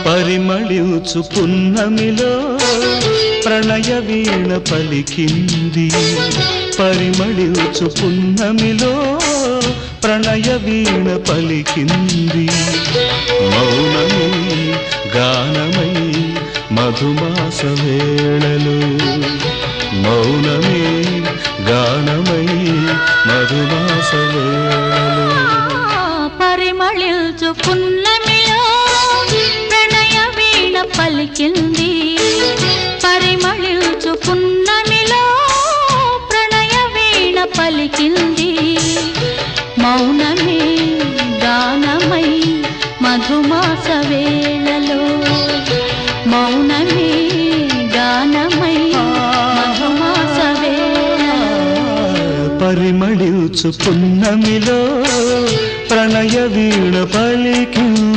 పరిమళించు పున్నమిలో ప్రణయ వీణ పలికింది పరిమళించు పున్నమిలో ప్రణయ వీణ పలికింది మౌనమే గానమై మధుమాస వేళలో మౌనమే గానమై మధుమాస వేళలో పరిమళించు పున్నమిలో ప్రణయ వీణ పలికింది పరిమళించు పున్నమిలో ప్రణయ వీణ పలికింది మౌనమే గానమై మధుమాస వేళలో మౌనమే గానమై మధుమాస వేళలో పరిమళించు పున్నమిలో ప్రణయ వీణ పలికింది